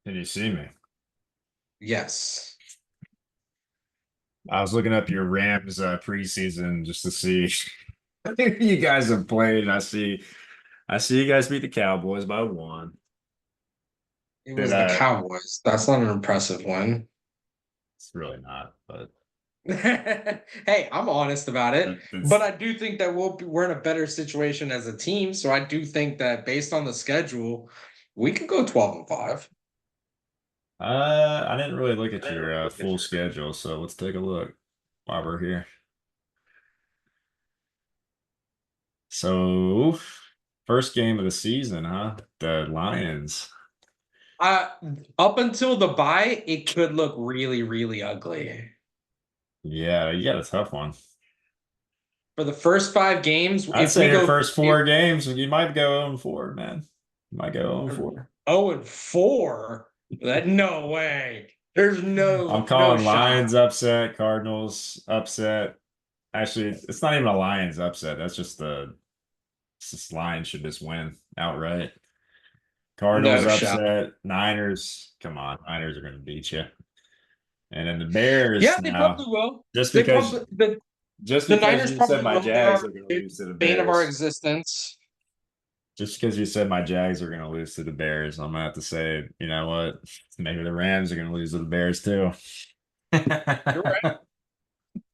Can you see me? Yes. I was looking up your Rams preseason just to see who you guys have played, and I see you guys beat the Cowboys by one. It Did was the Cowboys. That's not an impressive win. It's really not, but Hey, I'm honest about it, but it's I do think that we're in a better situation as a team. So I do think that based on the schedule, we could go 12-5. I didn't really look at your full schedule, so let's take a look while we're here. So, first game of the season, huh? The Lions. Uh, Up until the bye, it could look really, really ugly. Yeah, you got a tough one. For the first 5 games, I'd if say we your go first four games, you might go 0-4, man. You might go 0-4. 0-4, that no way. There's I'm no calling shot. Lions upset, Cardinals upset. Actually, it's not even a Lions upset. It's just Lions should just win outright. Cardinals No shot. upset, Niners. Come on, Niners are going to beat you. And then the Bears Yeah, they now, probably will. just They because probably just the because Niners you said probably my will. They Jags are are going to a lose to the bane of our Bears. existence. Just because you said my Jags are going to lose to the Bears, I'm going to have to say, you know what? Maybe the Rams are going to lose to the Bears too. You're right.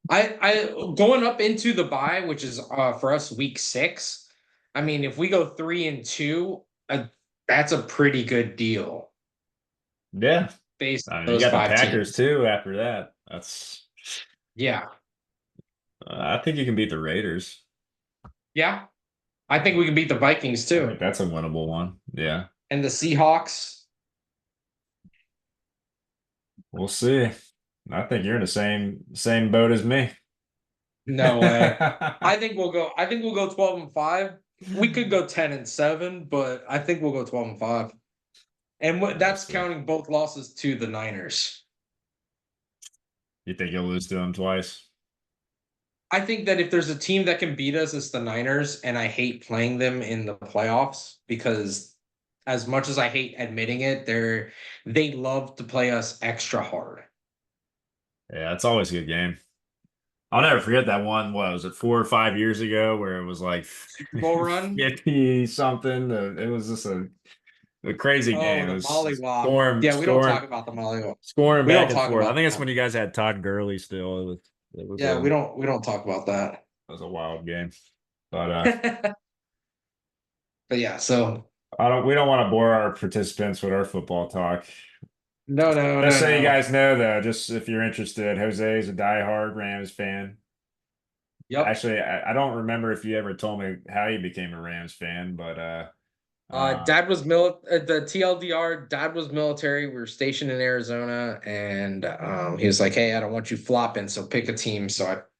I going up into the bye, which is for us week 6. I mean, if we go 3-2, that's a pretty good deal Yeah. based I on mean, you those got the five Packers teams. too after that. Yeah, I think you can beat the Raiders. yeah. I think we can beat the Vikings I too, think that's a winnable one. Yeah. and the Seahawks. We'll see. I think you're in the same boat as me. No way. I think we'll go 12-5. We could go 10-7, but I think we'll go 12-5. And We'll that's see. counting both losses to the Niners. You think you'll lose to them twice? I think that if there's a team that can beat us, it's the Niners, and I hate playing them in the playoffs because as much as I hate admitting it, they love to play us extra hard. Yeah, it's always a good game. I'll never forget that one. What was it, 4 or 5 years ago, where it was like Super Bowl run. 50 something. It was just a crazy Oh, game. It the was Mollywop. scoring, Yeah, we don't talk scoring, about the Mollywop. scoring We back don't and talk forth. I about think that's that. when you guys had Todd Gurley still. It was Yeah, a we don't talk about that. it was a wild game. But But yeah, so we don't want to bore our participants with our football talk. no, no, Just no, so you no. guys know, though, just if you're interested, Jose is a diehard Rams fan. Yep. Actually, I don't remember if you ever told me how you became a Rams fan, but uh, The TLDR. Dad was military. We were stationed in Arizona, and he was like, "Hey, I don't want you flopping, so pick a team."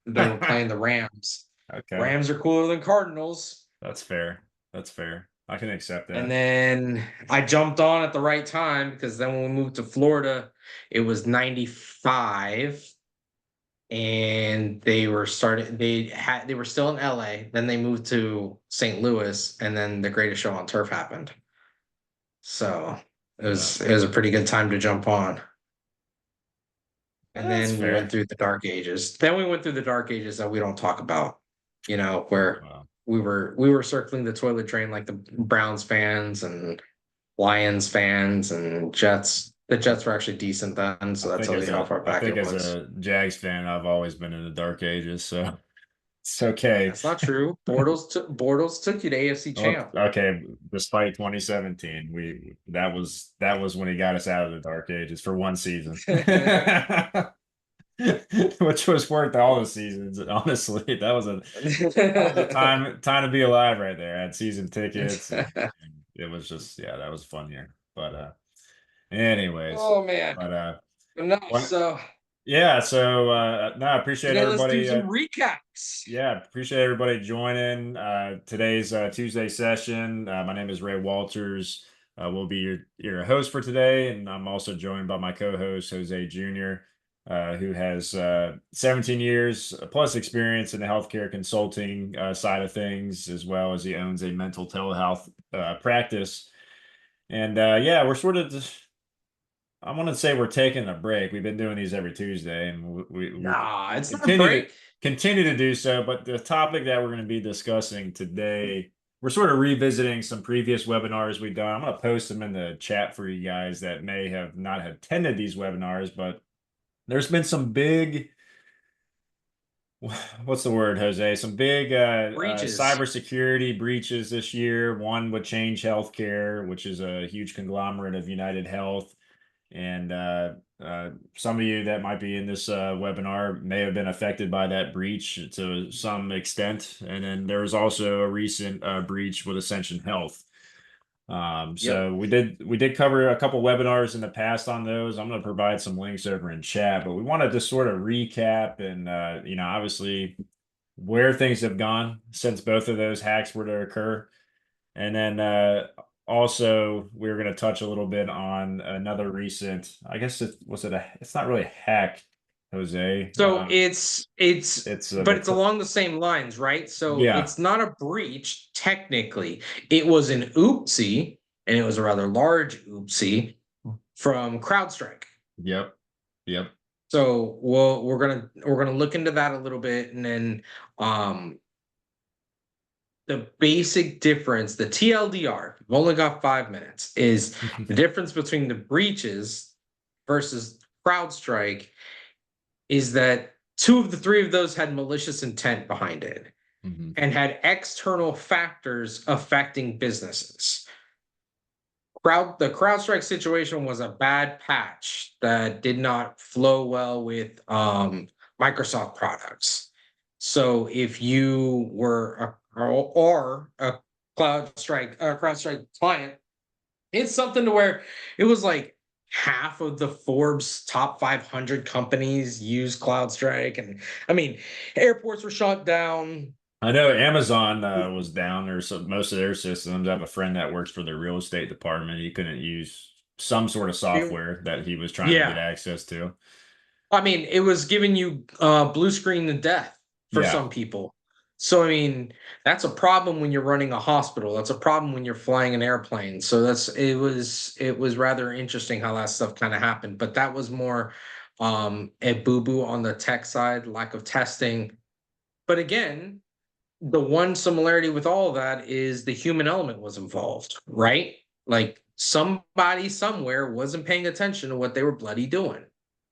They were playing the Rams. okay, Rams are cooler than Cardinals. that's fair. That's fair. I can accept And that. then I jumped on at the right time because then when we moved to Florida, it was 95 and they were still in LA. Then they moved to St. Louis and then the greatest show on turf happened. So Yeah, it was a pretty good time to jump on. And that's then we went fair. through the dark ages. Then we went through the dark ages that we don't talk about, where Well, we were circling the toilet drain like the Browns fans and Lions fans and Jets. The Jets were actually decent then, so that tells you how far I back think it as was. a Jags fan, I've always been in the dark ages, so it's okay. That's not true. Bortles took you to AFC Well, champ. okay, despite 2017, that was when he got us out of the dark ages for one season. Which was worth all the seasons, honestly. That was a time to be alive right there. I had season tickets and it was just, yeah, that was a fun year. But anyways, Oh man. but But no, what so yeah, so no, I appreciate let's do everybody some recaps. yeah, appreciate everybody joining today's Tuesday session. My name is Ray Walters. We'll be your host for today, and I'm also joined by my co-host Jose Jr., who has 17 years plus experience in the healthcare consulting side of things, as well as he owns a mental telehealth practice. And yeah, we're sort of just I want to say we're taking a break. We've been doing these every Tuesday, and Nah, we'll it's not a break. continue to do so. But the topic that we're going to be discussing today, we're sort of revisiting some previous webinars we've done. I'm going to post them in the chat for you guys that may have not attended these webinars, but there's been some big, what's the word, Jose? Some big Breaches. cybersecurity breaches this year. One with Change Healthcare, which is a huge conglomerate of United Health. And some of you that might be in this webinar may have been affected by that breach to some extent. And then there was also a recent breach with Ascension Health. Yep. So we did cover a couple webinars in the past on those. I'm going to provide some links over in chat, but we wanted to sort of recap and obviously where things have gone since both of those hacks were to occur. And then also we're going to touch a little bit on another recent, I guess it's not really a hack, Jose. So it's It's but it's along the same lines, right? So yeah, it's not a breach technically. It was an oopsie, and it was a rather large oopsie from CrowdStrike. yep, yep. So we're gonna look into that a little bit, and then um the basic difference, the TLDR, we've only got 5 minutes, is the difference between the breaches versus CrowdStrike is that two of the three of those had malicious intent behind it Mhm. and had external factors affecting businesses. The CrowdStrike situation was a bad patch that did not flow well with Microsoft products. So if you were a CrowdStrike client, it's something to where it was like half of the Forbes top 500 companies use CrowdStrike, and I mean, airports were shut down. I know Amazon was down there, so most of their systems. I have a friend that works for the real estate department. He couldn't use some sort of It- software that he was trying to get yeah, access to. I mean, it was giving you blue screen to death for Yeah. some people. So I mean, that's a problem when you're running a hospital. That's a problem when you're flying an airplane. So it was rather interesting how that stuff kind of happened. But that was more a boo-boo on the tech side, lack of testing. But again, the one similarity with all of that is the human element was involved, right? Like somebody somewhere wasn't paying attention to what they were bloody doing.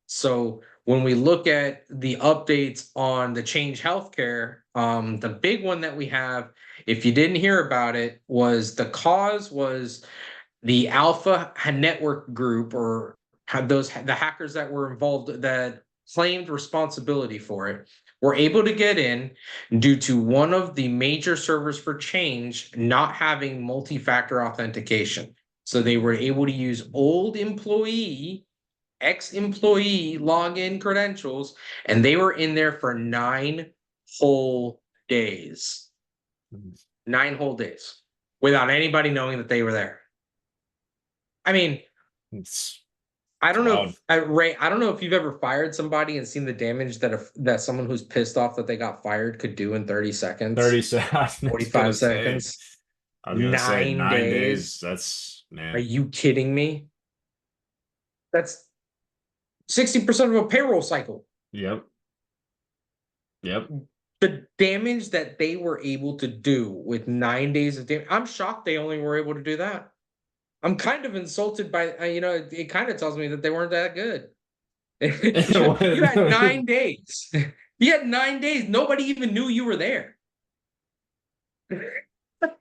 So when we look at the updates on the Change Healthcare, the big one that we have, if you didn't hear about it, was the cause was the Alpha Network group, or had the hackers that were involved that claimed responsibility for it, were able to get in due to one of the major servers for Change not having multi-factor authentication. So they were able to use old ex-employee login credentials, and they were in there for 9 whole days. 9 whole days without anybody knowing that they were there. I mean, It's I it's don't know wild. if Ray, I don't know if you've ever fired somebody and seen the damage that someone who's pissed off that they got fired could do in 30 30 seconds, seconds. I was gonna 45 say, seconds, 9 days. 9 days. That's Are man. you kidding me? That's 60% of a payroll cycle. Yep. Yep. The damage that they were able to do with 9 days of damage, I'm shocked they only were able to do that. I'm kind of insulted by, it kind of tells me that they weren't that good. You had 9 days. You had 9 days. Nobody even knew you were there. But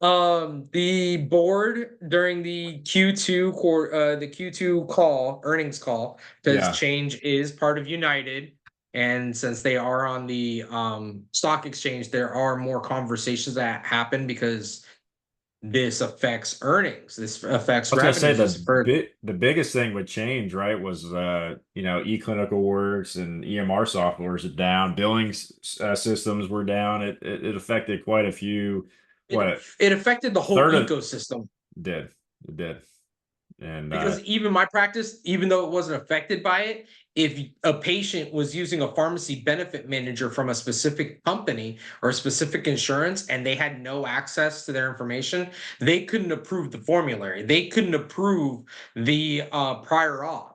It, the board during the Q2 call, earnings call, because yeah. Change is part of United, and since they are on the stock exchange, there are more conversations that happen because this affects earnings. This affects I was gonna say revenues. This for the biggest thing with change, right, was eClinical Works and EMR softwares are down, billing systems were down. It affected quite a few. it What it affected the whole third of ecosystem. did it did, And Because even my practice, even though it wasn't affected by it, if a patient was using a pharmacy benefit manager from a specific company or a specific insurance and they had no access to their information, they couldn't approve the formulary. They couldn't approve the prior auth.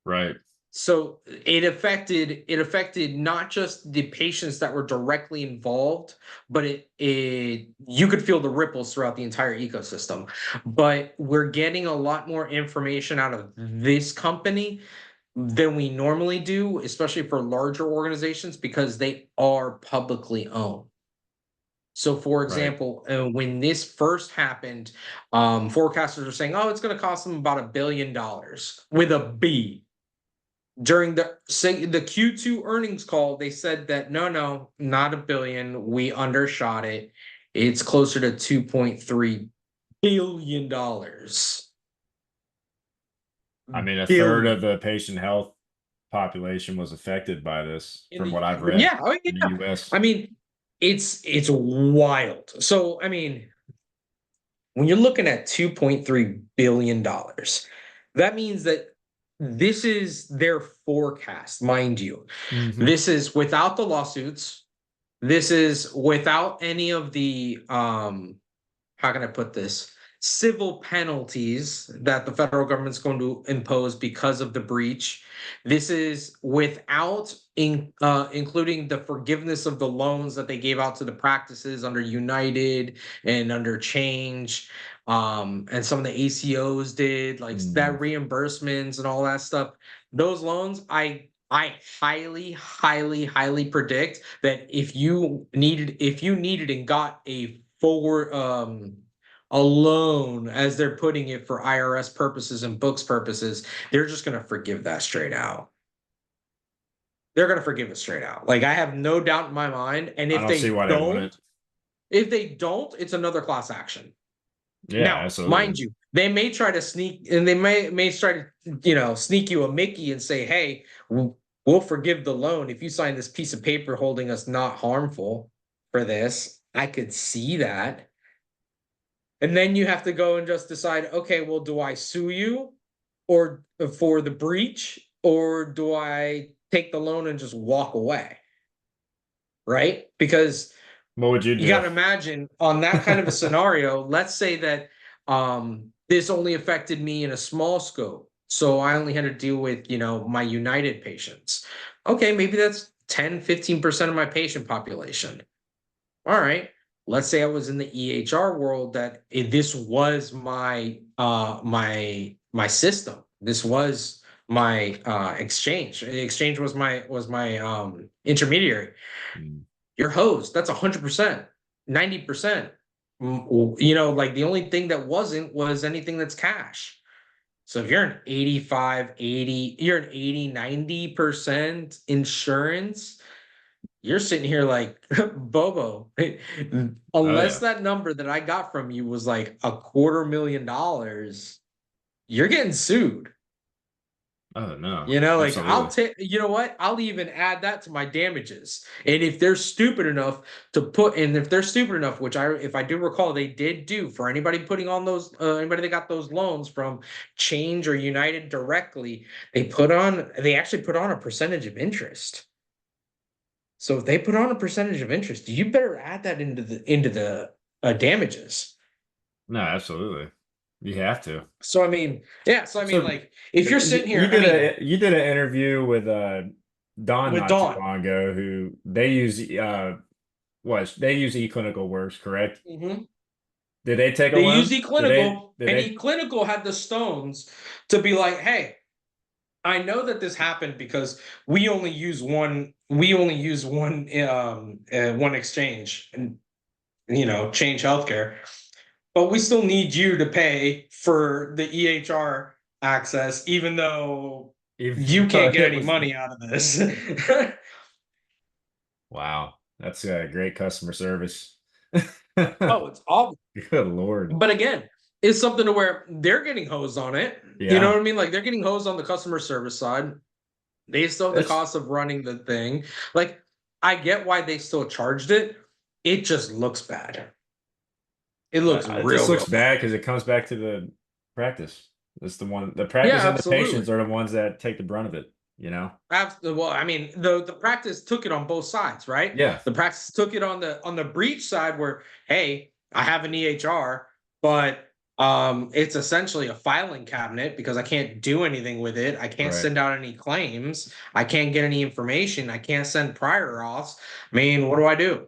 right, So it affected not just the patients that were directly involved, but it you could feel the ripples throughout the entire ecosystem. But we're getting a lot more information out of this company than we normally do, especially for larger organizations, because they are publicly owned. So, for right. example, when this first happened, forecasters are saying, "Oh, it's going to cost them about $1 billion with a B." During the Q2 earnings call, they said that no, not $1 billion. We undershot it. It's closer to $2.3 billion. I mean, a third of Billion. the patient health population was affected by this, In from the what I've read Yeah, oh in the yeah. US. I mean, it's wild. So I mean, when you're looking at $2.3 billion, that means that this is their forecast, mind you. Hmm. This is without the lawsuits. This is without any of the how can I put this? Civil penalties that the federal government's going to impose because of the breach. This is without including the forgiveness of the loans that they gave out to the practices under United and under Change, and some of the ACOs did, like that Mm. reimbursements and all that stuff. Those loans, I highly, highly, highly predict that if you needed and got a forward a loan, as they're putting it, for IRS purposes and books purposes, they're just gonna forgive that straight out. They're gonna forgive it straight out. Like, I have no doubt in my mind. And I don't see why they wouldn't. if they don't, it's another class action. Yeah, Now, absolutely. mind you, they may try to sneak, and they may try to, sneak you a Mickey and say, "Hey, we'll forgive the loan if you sign this piece of paper holding us not harmful for this." I could see that. And then you have to go and just decide, okay, well, do I sue you or for the breach, or do I take the loan and just walk away? Right? Because What would you you got do? to imagine, on that kind of a scenario, let's say that this only affected me in a small scope. So I only had to deal with, my United patients. Okay, maybe that's 10-15% of my patient population. All right. Let's say I was in the EHR world, that this was my system. This was my exchange. The exchange was my intermediary. Mm. Your host, that's 100%, 90%. Like, the only thing that wasn't was anything that's cash. So if you're an 85, 80, you're an 80, 90% insurance, you're sitting here like, Bobo. Oh Unless yeah. that number that I got from you was like $250,000, you're getting sued. Oh no, Like, I'll absolutely. take, you know what? I'll even add that to my damages. And if they're stupid enough which if I do recall, they did do, for anybody putting on those, anybody that got those loans from Change or United directly, they actually put on a percentage of interest. So if they put on a percentage of interest, you better add that into the damages. No, absolutely. You have to. So I mean, yeah. So I mean, So like, if you're sitting you here, I did mean, an interview with Don with not too Dawn. long ago, who they use eClinical Works, correct? Mhm. Did they take a They use loan? eClinical, Did and they eClinical had the stones to be like, "Hey, I know that this happened because we only use one. We only use one exchange, and Change Healthcare. But we still need you to pay for the EHR access, even though you even though can't get it any was money out of this." wow, that's great customer service. Oh, it's awful. Good Lord. But again, it's something to where they're getting hosed on it. You know Yeah. what I mean? Like, they're getting hosed on the customer service side. They still have the It's cost of running the thing. Like, I get why they still charged it. It just looks bad. It looks it just real, looks real bad. bad because it comes back to the practice. It's the one, the Yeah, practice and the absolutely. patients are the ones that take the brunt of it, you know? Absolutely. Well, I mean, the practice took it on both sides, right? Yeah, The practice took it on the breach side where, hey, I have an EHR, but it's essentially a filing cabinet because I can't do anything with it. I can't right. send out any claims. I can't get any information. I can't send prior auths. I mean, what do I do?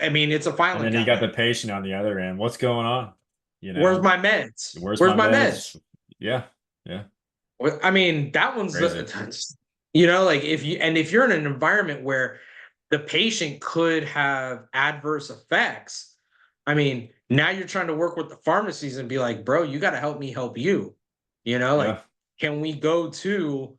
I mean, it's a And filing then you got cabinet. the patient on the other end. What's going on? You Where's know, my meds? where's Where's my my meds? meds? Yeah, yeah, I mean, that one's crazy. like if you're in an environment where the patient could have adverse effects, I mean, now you're trying to work with the pharmacies and be like, bro, you got to help me help you. Yeah, Like, can we go to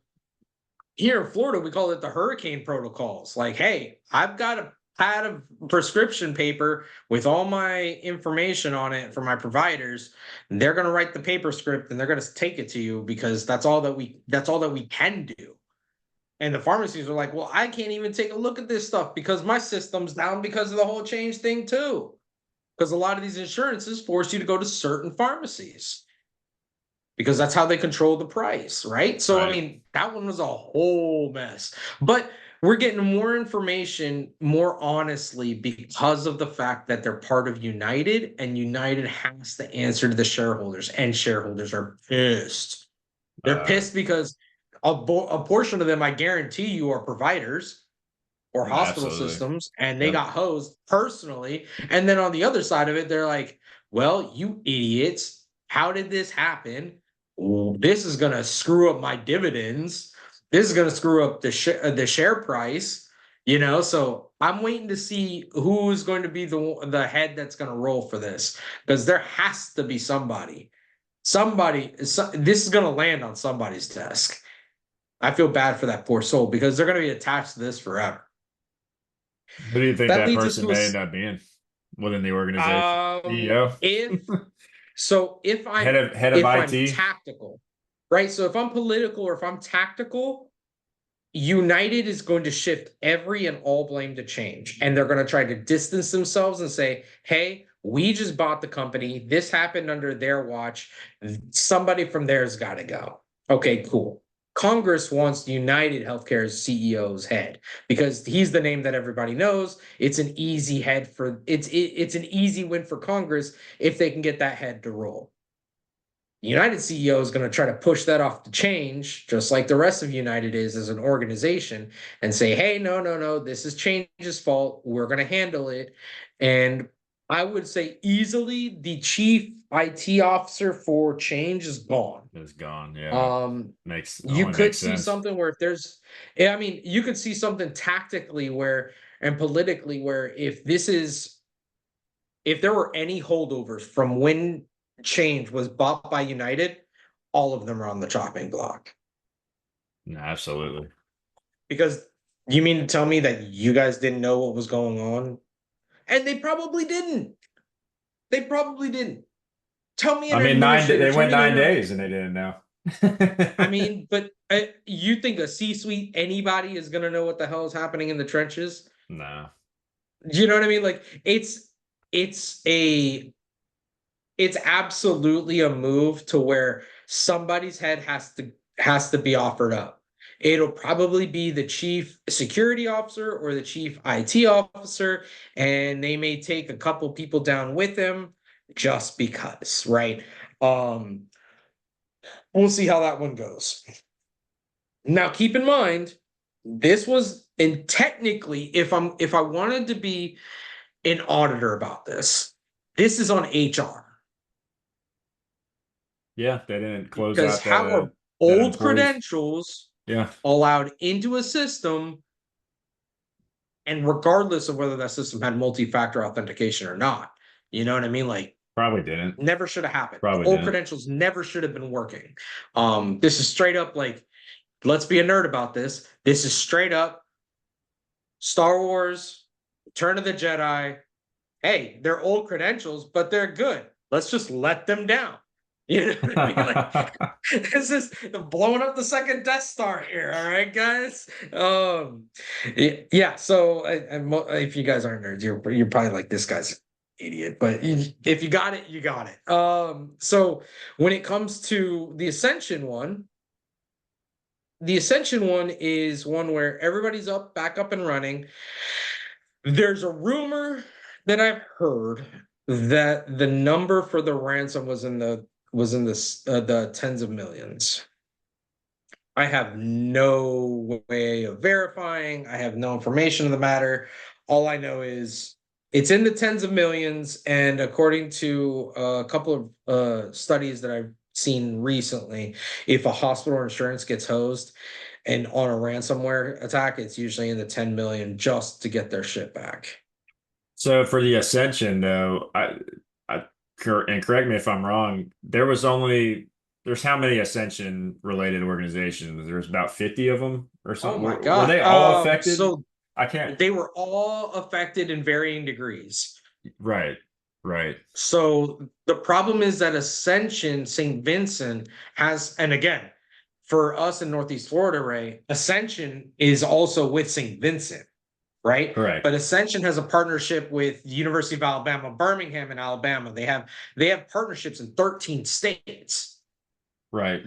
here in Florida, we call it the hurricane protocols. Like, hey, I've got a pad of prescription paper with all my information on it for my providers. They're going to write the paper script and they're going to take it to you because that's all that we can do. And the pharmacies are like, well, I can't even take a look at this stuff because my system's down because of the whole change thing too. Because a lot of these insurances force you to go to certain pharmacies because that's how they control the price, right? So, I right. mean, that one was a whole mess. But we're getting more information more honestly because of the fact that they're part of United and United has to answer to the shareholders, and shareholders are pissed. They're Uh, pissed because a portion of them, I guarantee you, are providers or hospital Absolutely. systems, and they Yep. got hosed personally. And then on the other side of it, they're like, well, you idiots, how did this happen? This is going to screw up my dividends. This is going to screw up the share price, So I'm waiting to see who is going to be the head that's going to roll for this because there has to be somebody. This is going to land on somebody's desk. I feel bad for that poor soul because they're going to be attached to this forever. Who do you think That that leads us person to a may end up being within the organization? CEO? if so Head of if I'm IT? tactical, right? So if I'm political or if I'm tactical, United is going to shift every and all blame to change. And they're going to try to distance themselves and say, hey, we just bought the company. This happened under their watch. Somebody from there's got to go. Okay, cool. Congress wants United Healthcare's CEO's head because he's the name that everybody knows. It's an easy head for it's an easy win for Congress if they can get that head to roll. United CEO is going to try to push that off the change, just like the rest of United is as an organization, and say, hey, no, no, no, this is change's fault. We're going to handle it. And I would say easily the chief IT officer for change is gone. Is gone. Yeah. Um, Makes you only could makes see sense. something where if there's, I mean, you could see something tactically where and politically where if there were any holdovers from when change was bought by United, all of them are on the chopping block. No, absolutely. Because you mean to tell me that you guys didn't know what was going on? And they probably didn't. They probably didn't. Tell me I an mean, administrator, they tell went me an 9 days and they didn't know. I mean, but you think a C-suite anybody is going to know what the hell is happening in the trenches? No. Do you know what I mean? Like it's a it's absolutely a move to where somebody's head has to be offered up. It'll probably be the chief security officer or the chief IT officer, and they may take a couple people down with them just because, right? Um, we'll see how that one goes. Now, keep in mind, this was and technically, if I wanted to be an auditor about this is on HR. Yeah, they didn't close Because out how are that old employees. credentials Yeah, allowed into a system, and regardless of whether that system had multi-factor authentication or not? You know what I mean? Like, probably didn't. never should have happened. Probably Old didn't. credentials never should have been working. This is straight up like, let's be a nerd about this. This is straight up Star Wars, Return of the Jedi. Hey, they're old credentials, but they're good. Let's just let them down. You know what I mean? Like, this is blowing up the second Death Star here. All right, guys. Yeah. So, if you guys aren't nerds, you're probably like this guy's. idiot, but if you got it, you got it. So when it comes to the Ascension one is one where everybody's back up and running. There's a rumor that I've heard that the number for the ransom was in the tens of millions. I have no way of verifying. I have no information on the matter. All I know is it's in the tens of millions, and according to a couple of studies that I've seen recently, if a hospital insurance gets hosed and on a ransomware attack, it's usually in the 10 million just to get their shit back. So for the Ascension, though, and correct me if I'm wrong, there's how many Ascension related organizations? There's about 50 of them or Oh something. my Were God. they all affected? So I can't. they were all affected in varying degrees. Right, right, So the problem is that Ascension, St. Vincent has, and again, for us in Northeast Florida, right, Ascension is also with St. Vincent, right? correct. But Ascension has a partnership with University of Alabama, Birmingham in Alabama. They have partnerships in 13 states. Right,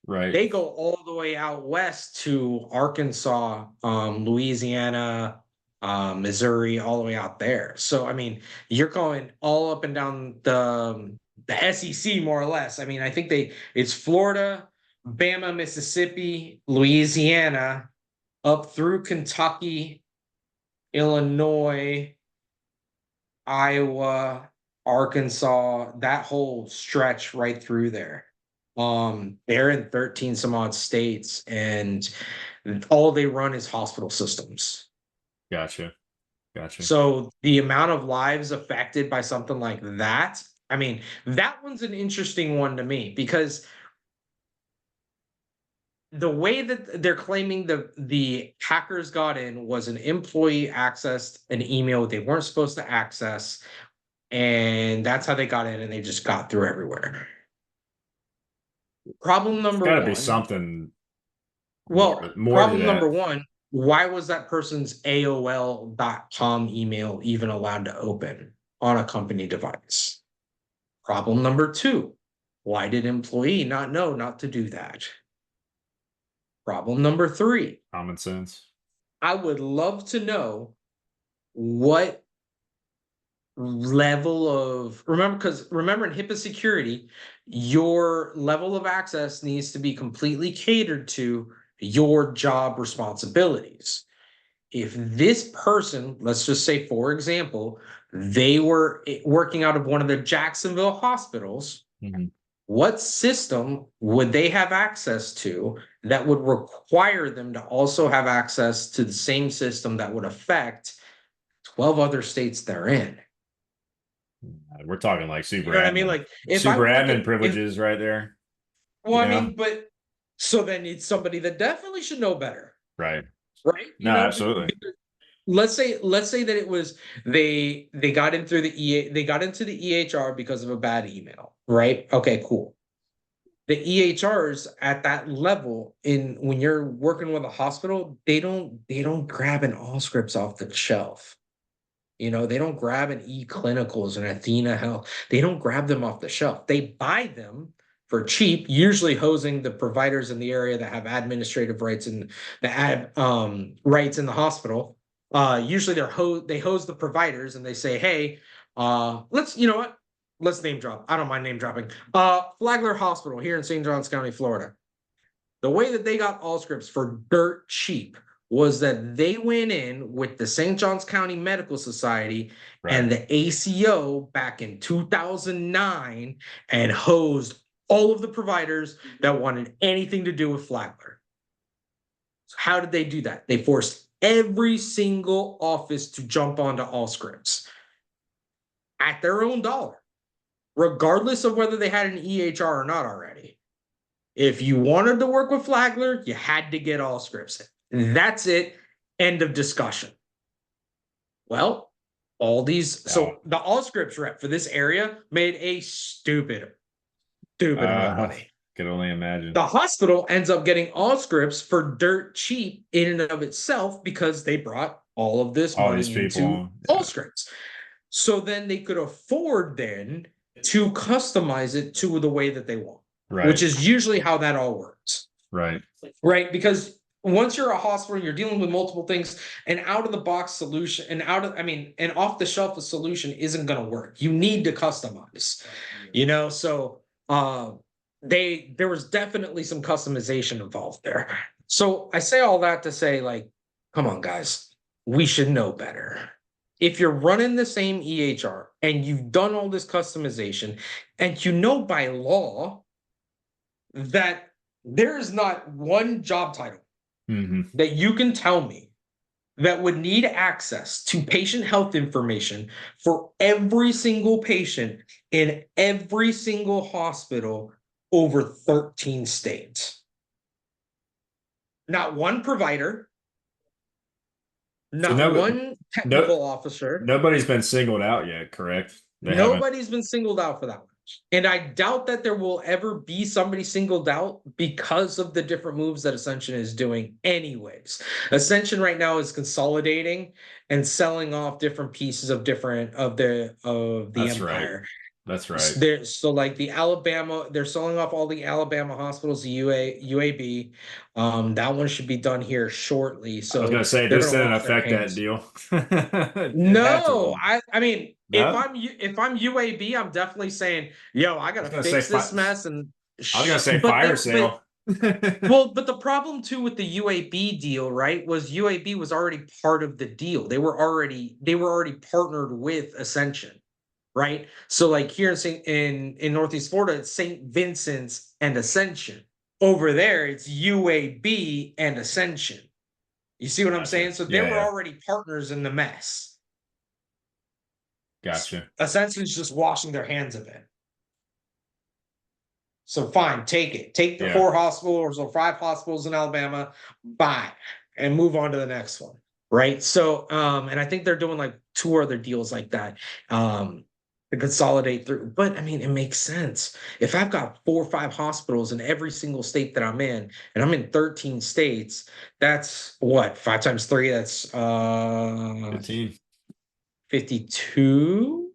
right. They go all the way out west to Arkansas, Louisiana, Missouri, all the way out there. So I mean, you're going all up and down the SEC more or less. I mean, I think it's Florida, Bama, Mississippi, Louisiana, up through Kentucky, Illinois, Iowa, Arkansas, that whole stretch right through there. They're in 13 some odd states, and all they run is hospital systems. Gotcha, gotcha. So the amount of lives affected by something like that, I mean, that one's an interesting one to me because the way that they're claiming the hackers got in was an employee accessed an email they weren't supposed to access, and that's how they got in, and they just got through everywhere. Problem It's number got to be one. something Well, more to problem number that. one, why was that person's AOL.com email even allowed to open on a company device? Problem number two, why did employee not know not to do that? Problem number three, Common sense. I would love to know what level of remember in HIPAA security, your level of access needs to be completely catered to your job responsibilities. If this person, let's just say, for example, they were working out of one of the Jacksonville hospitals, Mhm. what system would they have access to that would require them to also have access to the same system that would affect 12 other states they're in? We're talking like You know what I mean? Like if super I'm admin looking, if privileges right there. well, You I know, mean, but so then it's somebody that definitely should know better, right? right? No, absolutely. Let's say that it was they got in through the they got into the EHR because of a bad email, right? Okay, cool. The EHRs at that level in when you're working with a hospital, they don't grab an all scripts off the shelf. They don't grab an eClinicals and Athena Health. They don't grab them off the shelf. They buy them for cheap, usually hosing the providers in the area that have administrative rights and that have rights in the hospital. Usually they hose the providers and they say, hey, let's you know what? Let's name drop. I don't mind name dropping. Flagler Hospital here in St. Johns County, Florida. The way that they got all scripts for dirt cheap was that they went in with the St. Johns County Medical Society Right. and the ACO back in 2009 and hosed all of the providers that wanted anything to do with Flagler. So how did they do that? They forced every single office to jump onto all scripts at their own dollar, regardless of whether they had an EHR or not already. If you wanted to work with Flagler, you had to get all scripts. That's it. End of discussion. Well, Wow. so the all scripts rep for this area made a stupid amount of Uh, money. could only imagine. The hospital ends up getting all scripts for dirt cheap in and of itself because they brought all of this All these money into people. all Yeah. scripts. So then they could afford then to customize it to the way that they want, which Right. is usually how that all works. Right. Right? Because once you're a hospital, you're dealing with multiple things, an out of the box solution, an off the shelf solution isn't going to work. You need to customize, So there was definitely some customization involved there. So I say all that to say, like, come on, guys, we should know better. If you're running the same EHR and you've done all this customization, and you know by law that there is not one job title Hmm. that you can tell me that would need access to patient health information for every single patient in every single hospital over 13 states. Not one provider, So not one no, technical officer. nobody's been singled out yet, correct? They haven't. Nobody's been singled out for that one. And I doubt that there will ever be somebody singled out because of the different moves that Ascension is doing, anyways. Ascension right now is consolidating and selling off different pieces of the That's right. empire. That's right. So like the Alabama, they're selling off all the Alabama hospitals, the UAB. That one should be done here shortly. I was So gonna say they're this gonna didn't wash their affect that hands. deal. It had to No, have. I mean, No, if I'm UAB, I'm definitely saying, yo, I I was gotta gonna say fix this mess. I was gonna say But fire there, but sale. well, but the problem too with the UAB deal, right, was UAB was already part of the deal. They were already partnered with Ascension, right? So like here in Northeast Florida, it's St. Vincent's and Ascension. Over there, it's UAB and Ascension. You see what I'm Gotcha. saying? So they Yeah, were yeah. already partners in the mess. Gotcha. Essentially, it's just washing their hands of it. So fine, take it. Take the Yeah. 4 hospitals or 5 hospitals in Alabama, buy, and move on to the next one. Right. So and I think they're doing like 2 other deals like that. To consolidate through. But I mean, it makes sense. If I've got 4 or 5 hospitals in every single state that I'm in, and I'm in 13 states, that's what, 5 times 3, that's 15. 52.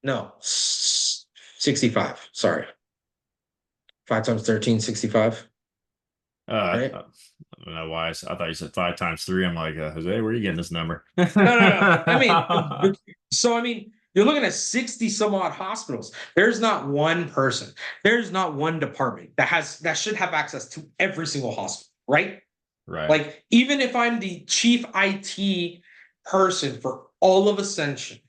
No, 65. Sorry. 5 times 13, 65. I Right? don't know why. I thought you said 5 times 3. I'm like, Jose, where are you getting this number? No, no, no. I mean, you're looking at 60 some odd hospitals. There's not one person, there's not one department that should have access to every single hospital, right? Right. Like, even if I'm the chief IT person for all of Ascension,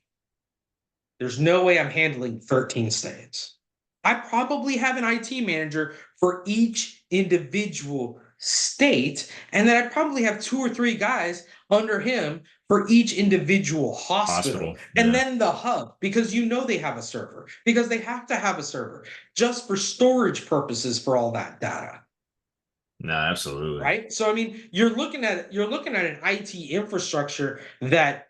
there's no way I'm handling 13 states. I probably have an IT manager for each individual state, and then I probably have 2 or 3 guys under him for each individual hospital. Hospital. And Yeah. then the hub, because they have a server, because they have to have a server just for storage purposes for all that data. No, absolutely. Right. So I mean, you're looking at an IT infrastructure that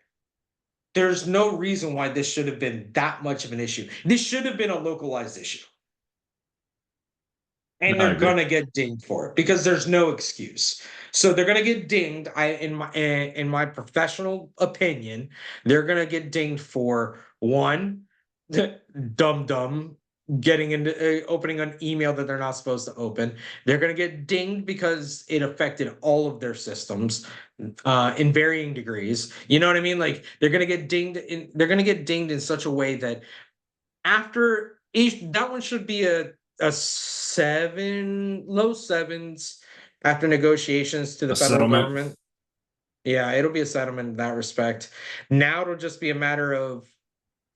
there's no reason why this should have been that much of an issue. This should have been a localized issue. No, And I they're agree. gonna get dinged for it because there's no excuse. So they're gonna get dinged. In my professional opinion, they're gonna get dinged for one, dumb getting into opening an email that they're not supposed to open. They're gonna get dinged because it affected all of their systems in varying degrees. You know what I mean? Like they're gonna get dinged in such a way that after that one should be a 7, low sevens after negotiations to the A federal settlement. government. Yeah, it'll be a settlement in that respect. Now it'll just be a matter of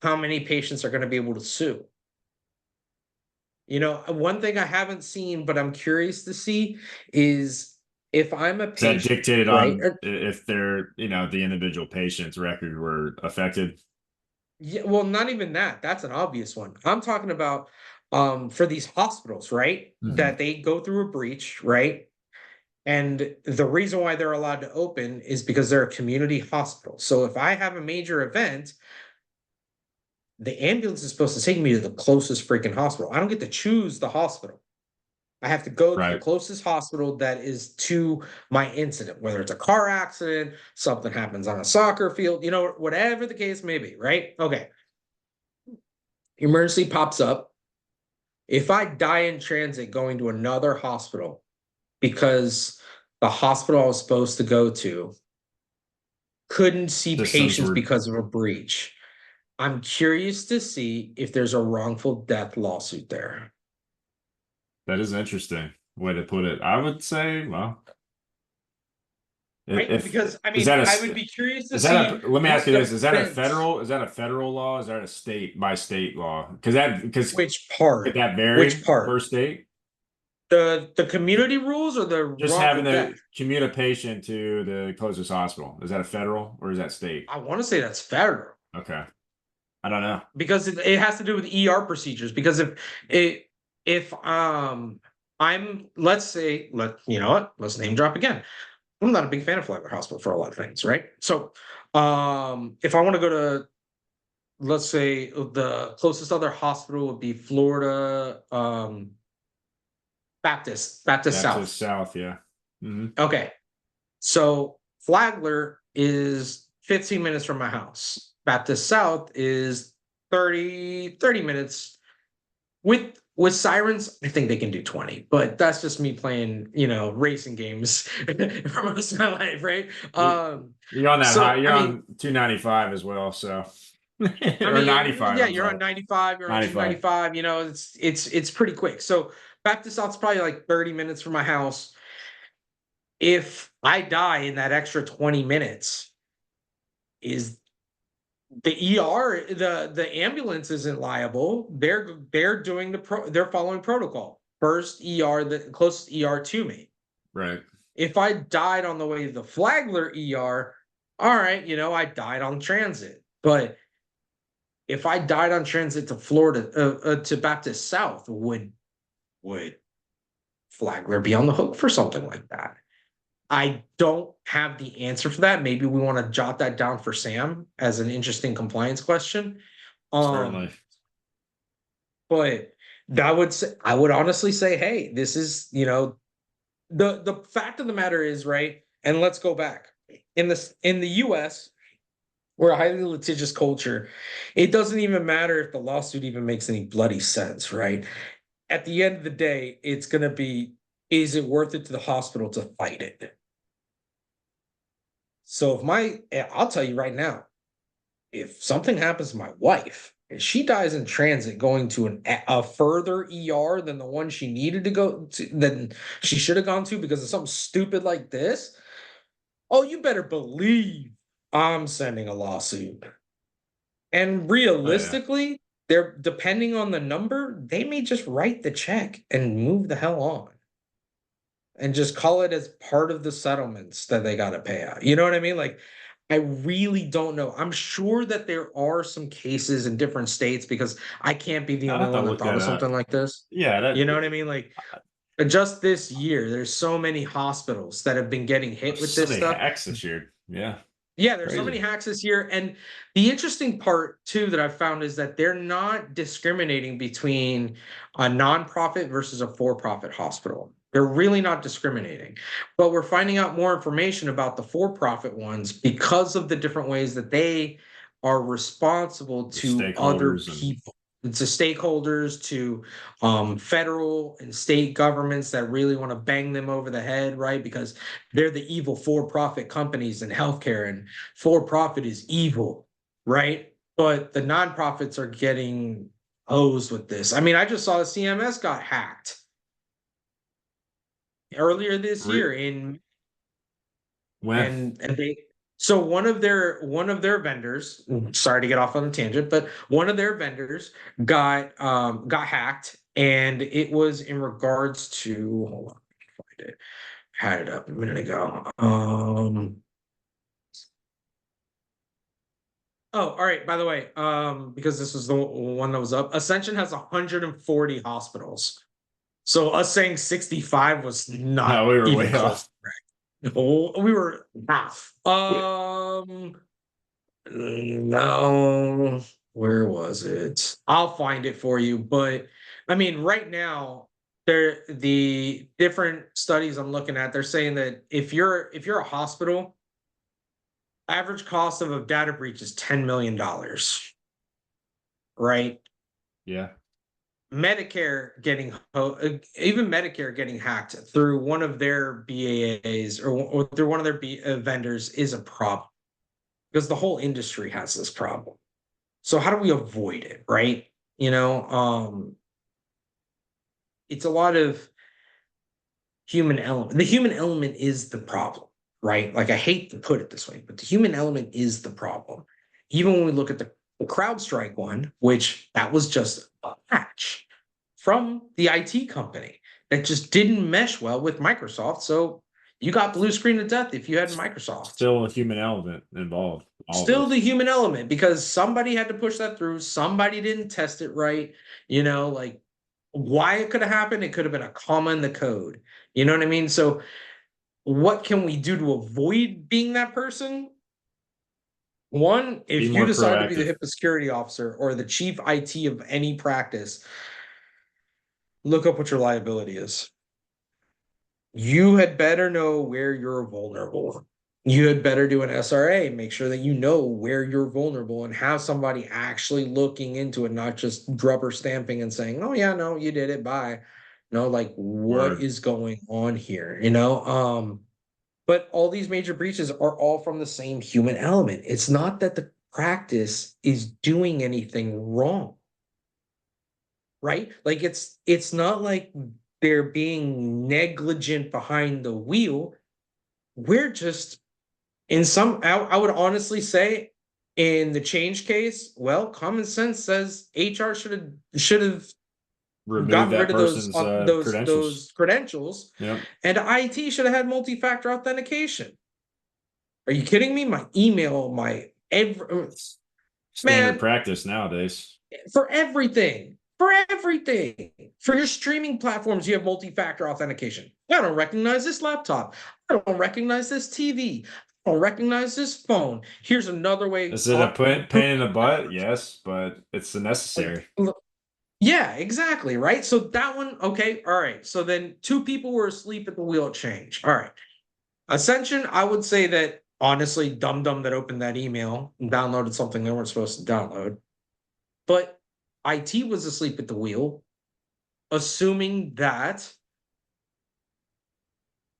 how many patients are going to be able to sue. One thing I haven't seen, but I'm curious to see is if I'm a Is that patient, dictated right? on if the individual patient's record were affected? Yeah, well, not even that. That's an obvious one. I'm talking about for these hospitals, right? Hmm. That they go through a breach, right? And the reason why they're allowed to open is because they're a community hospital. So if I have a major event, the ambulance is supposed to take me to the closest freaking hospital. I don't get to choose the hospital. I have to go to the Right. closest hospital that is to my incident, whether it's a car accident, something happens on a soccer field, whatever the case may be, right? Okay. Emergency pops up. If I die in transit going to another hospital because the hospital I was supposed to go to couldn't see Systems patients were because of a breach, I'm curious to see if there's a wrongful death lawsuit there. That is interesting way to put it. I would say, well, Right? if Because I is mean, that I would be curious to is that see a let me ask what you this, defense, is that a federal law? Is that a state by state law? Because which could part, that which vary part, per state? the community rules or the Just having wrongful death? to commute a patient to the closest hospital. Is that a federal or is that state? I want to say that's federal Okay. I don't know. because it has to do with ER procedures. Because it if I'm let's say let's name drop again. I'm not a big fan of Flagler Hospital for a lot of things, right? So if I want to go to, let's say, the closest other hospital would be Florida Baptist Baptist South. South, yeah. Hmm. Okay. So Flagler is 15 minutes from my house. Baptist South is 30 minutes. With sirens, I think they can do 20, but that's just me playing, racing games for most of my life, right? You're on that high. So I You're mean, on 295 as well, so I or mean, 95, yeah, I'm you're on sorry. 95, you're on 95. 295, it's pretty quick. So Baptist South's probably like 30 minutes from my house. If I die in that extra 20 minutes, is the ER, the ambulance isn't liable. They're doing they're following protocol. First ER, the closest ER to me. Right. If I died on the way to the Flagler ER, all right, I died on transit. But if I died on transit to Florida, to Baptist South, would Flagler be on the hook for something like that? I don't have the answer for that. Maybe we want to jot that down for Sam as an interesting compliance question. Certainly. Um, but I would honestly say, hey, this is, the fact of the matter is, right? And let's go back. In the US, we're a highly litigious culture. It doesn't even matter if the lawsuit even makes any bloody sense, right? At the end of the day, it's gonna be, is it worth it to the hospital to fight it? So I'll tell you right now, if something happens to my wife and she dies in transit going to a further ER than the one she needed to go to, than she should have gone to because of something stupid like this, oh, you better believe I'm sending a lawsuit. And Oh yeah. realistically, they're depending on the number, they may just write the check and move the hell on and just call it as part of the settlements that they got to pay out. You know what I mean? Like, I really don't know. I'm sure that there are some cases in different states because I can't be the I'll only have to one that look thought that of up. something like this. Yeah, You know that what I mean? Like, just this year, there's so many hospitals that have been getting hit with so this many stuff. hacks this year. Yeah. Yeah, there's so many Crazy. hacks this year. And the interesting part, too, that I've found is that they're not discriminating between a nonprofit versus a for profit hospital. They're really not discriminating. But we're finding out more information about the for profit ones because of the different ways that they are responsible The to other stakeholders and people, to stakeholders, to federal and state governments that really want to bang them over the head, right? Because they're the evil for-profit companies in healthcare, and for-profit is evil, right? But the nonprofits are getting hosed with this. I mean, I just saw the CMS got hacked earlier this re year in when and they so one of their vendors, sorry to get off on a tangent, but one of their vendors got hacked, and it was in regards to, hold on, let me find it. Had it up a minute ago. Oh, all right. By the way, because this was the one that was up, Ascension has 140 hospitals. So us saying 65 was no, not we were even way close. off. Oh, we were half. We, No, where was it? I'll find it for you. But I mean, right now, the different studies I'm looking at, they're saying that if you're a hospital, average cost of a data breach is $10 million, right? Yeah. Medicare getting even Medicare getting hacked through one of their BAAs or through one of their vendors is a problem because the whole industry has this problem. So how do we avoid it, right? You know, it's a lot of human element. The human element is the problem, right? Like I hate to put it this way, but the human element is the problem. Even when we look at the CrowdStrike one, which that was just a patch from the IT company that just didn't mesh well with Microsoft. So you got blue screen to death if you had Microsoft. Still a human element involved, Still always. the human element because somebody had to push that through. Somebody didn't test it right. You know, like why it could have happened, it could have been a comma in the code. You know what I mean? So what can we do to avoid being that person? One, Be if you more decide to be the proactive. HIPAA security officer or the chief IT of any practice, look up what your liability is. You had better know where you're vulnerable. You had better do an SRA, make sure that you know where you're vulnerable and have somebody actually looking into it, not just rubber stamping and saying, oh yeah, no, you did it, bye. No, like what Word. is going on here? You know? But all these major breaches are all from the same human element. It's not that the practice is doing anything wrong, right? Like it's not like they're being negligent behind the wheel. We're just in some I would honestly say in the change case, well, common sense says HR should have Remove gotten that rid of those person's credentials. those credentials, Yep. and IT should have had multi-factor authentication. Are you kidding me? My email, my every Standard man, practice nowadays. for everything, for everything. For your streaming platforms, you have multi-factor authentication. I don't recognize this laptop. I don't recognize this TV. I don't recognize this phone. Here's another way. Is it a pain in the butt? Yes, but it's necessary. Yeah, exactly. Right. So that one, okay. All right. So then two people were asleep at the wheel at change. All right. Ascension, I would say that honestly, dum that opened that email and downloaded something they weren't supposed to download. But IT was asleep at the wheel, assuming that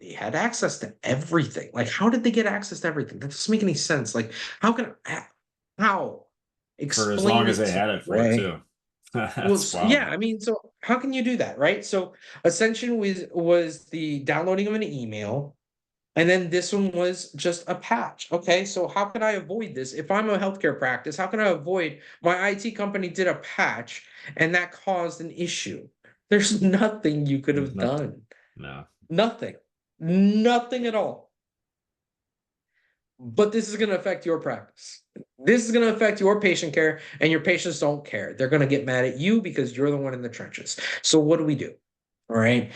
they had access to everything. Like, how did they get access to everything? That doesn't make any sense. Like, how? For as long Explain as it they to had me, it for, right? too. Well, That's yeah, wild. I mean, so how can you do that, right? So Ascension was the downloading of an email, and then this one was just a patch. Okay, so how can I avoid this? If I'm a healthcare practice, how can I avoid my IT company did a patch and that caused an issue? There's nothing you could There's have nothing. done. No. Nothing. Nothing at all. But this is going to affect your practice. This is going to affect your patient care, and your patients don't care. They're going to get mad at you because you're the one in the trenches. So what do we do? All right.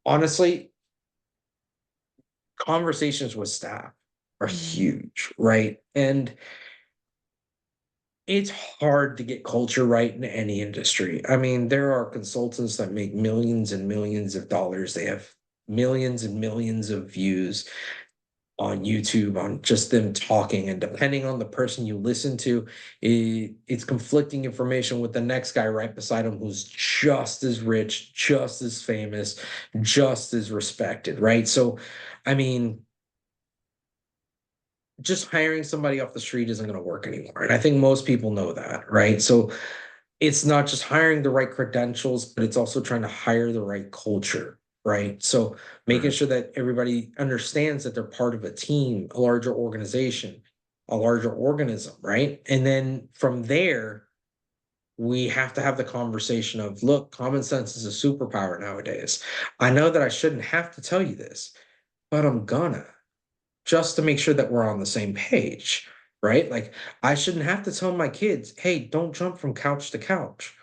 Honestly, conversations with staff are huge, right? And it's hard to get culture right in any industry. I mean, there are consultants that make millions and millions of dollars. They have millions and millions of views on YouTube on just them talking. And depending on the person you listen to, it's conflicting information with the next guy right beside him who's just as rich, just as famous, just as respected, right? So, I mean, just hiring somebody off the street isn't going to work anymore. And I think most people know that, right? So it's not just hiring the right credentials, but it's also trying to hire the right culture, right? So making Right. sure that everybody understands that they're part of a team, a larger organization, a larger organism, right? And then from there, we have to have the conversation of look, common sense is a superpower nowadays. I know that I shouldn't have to tell you this, but I'm gonna just to make sure that we're on the same page, right? Like I shouldn't have to tell my kids, hey, don't jump from couch to couch.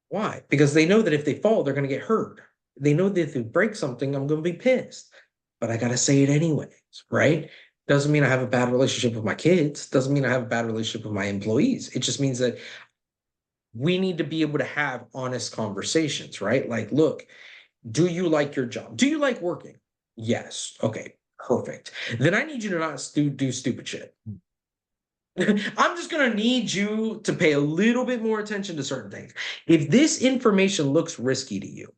Why? Because they know that if they fall, they're going to get hurt. They know that if they break something, I'm going to be pissed. But I got to say it anyways, right? Doesn't mean I have a bad relationship with my kids. Doesn't mean I have a bad relationship with my employees. It just means that we need to be able to have honest conversations, right? Like, look, do you like your job? Do you like working? Yes. Okay, perfect. Then I need you to not do stupid shit. I'm just going to need you to pay a little bit more attention to certain things. If this information looks risky to you,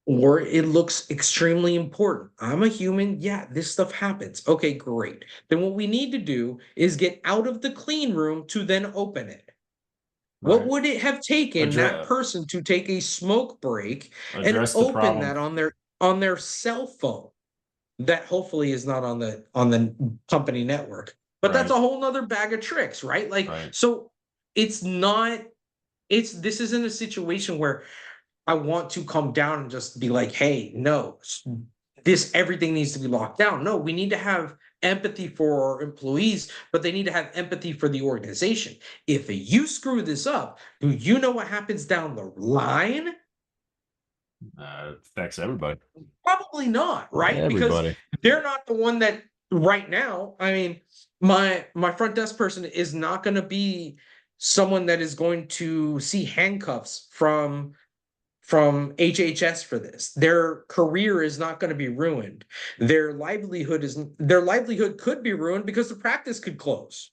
or it looks extremely important. I'm a human. Yeah, this stuff happens. Okay, great. Then what we need to do is get out of the clean room to then open it. What Right. would it have taken that Address person to take a smoke break and address the open problem. that on their cell phone? That hopefully is not on the company network. But that's Right. a whole nother bag of tricks, right? Like, Right. so it's not, it's this isn't a situation where I want to come down and just be like, hey, no, this everything needs to be locked down. No, we need to have empathy for our employees, but they need to have empathy for the organization. If you screw this up, do you know what happens down the line? Affects everybody. Probably not, right? Because Everybody. they're not the one that right now. I mean, my front desk person is not going to be someone that is going to see handcuffs from HHS for this. Their career is not going to be ruined. Their livelihood could be ruined because the practice could close.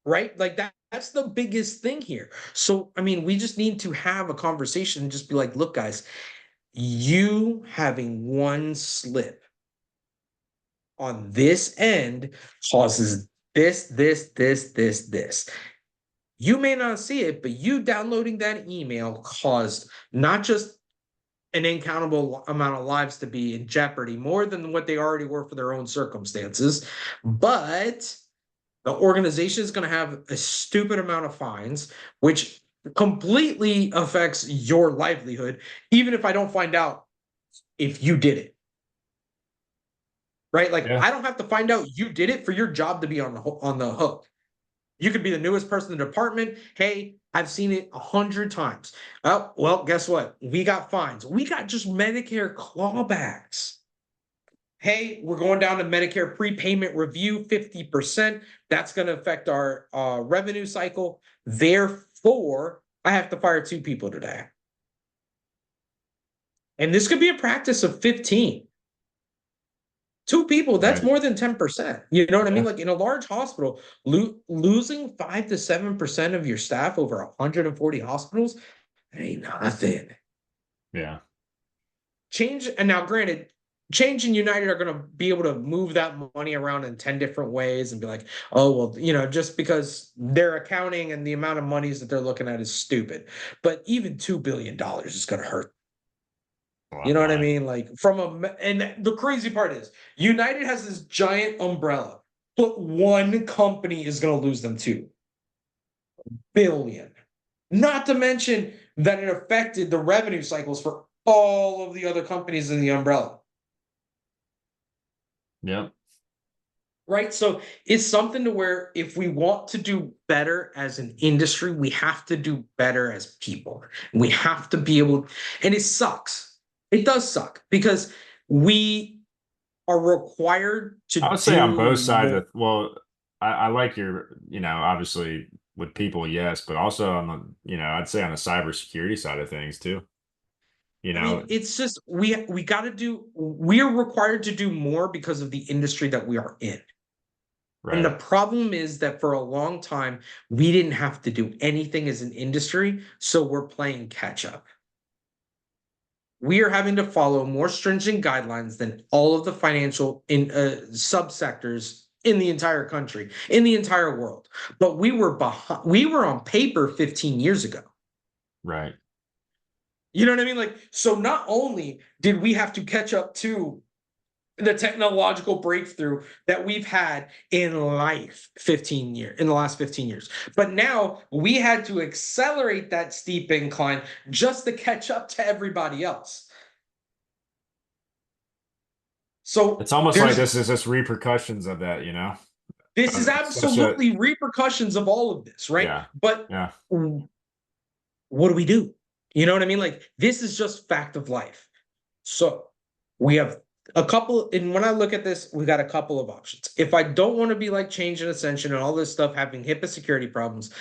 Right? Like that's the biggest thing here. So I mean, we just need to have a conversation and just be like, look, guys, you having one slip on this end causes this. You may not see it, but you downloading that email caused not just an incountable amount of lives to be in jeopardy, more than what they already were for their own circumstances, but the organization is going to have a stupid amount of fines, which completely affects your livelihood, even if I don't find out if you did it. Right? Like Yeah. I don't have to find out you did it for your job to be on the hook. You could be the newest person in the department. Hey, I've seen it 100 times. Oh, well, guess what? We got fines. We got just Medicare clawbacks. Hey, we're going down to Medicare prepayment review 50%. That's going to affect our revenue cycle. Therefore, I have to fire 2 people today. And this could be a practice of 15. 2 people, that's Right. more than 10%. You know what I mean? Yeah. Like in a large hospital, losing 5 to 7% of your staff over 140 hospitals, that ain't nothing. Yeah. Change, and now granted, Change and United are going to be able to move that money around in 10 different ways and be like, oh, well, just because their accounting and the amount of monies that they're looking at is stupid. But even $2 billion is going to hurt. A lot You of know what I money. mean? Like and the crazy part is United has this giant umbrella, but one company is going to lose them 2 billion. Not to mention that it affected the revenue cycles for all of the other companies in the umbrella. Yep. Right. So it's something to where if we want to do better as an industry, we have to do better as people. We have to be able, and it sucks. It does suck because we are required to I would say on do both sides more. of, well, I like your, obviously with people, yes, but also on the, I'd say on the cybersecurity side of things too. You I know, mean, it's just we got to do. We are required to do more because of the industry that we are in. And the right. problem is that for a long time, we didn't have to do anything as an industry, so we're playing catch up. We are having to follow more stringent guidelines than all of the financial in subsectors in the entire country, in the entire world. But we were behind. We were on paper 15 years ago. Right. You know what I mean? Like, so not only did we have to catch up to the technological breakthrough that we've had in life 15 years in the last 15 years, but now we had to accelerate that steep incline just to catch up to everybody else. So It's almost like there's this is just repercussions of that, this is It's such a, absolutely repercussions of all of this, right? yeah. But Yeah. what do we do? You know what I mean? Like this is just fact of life. So we have a couple, and when I look at this, we got a couple of options. If I don't want to be like Change and Ascension and all this stuff having HIPAA security problems,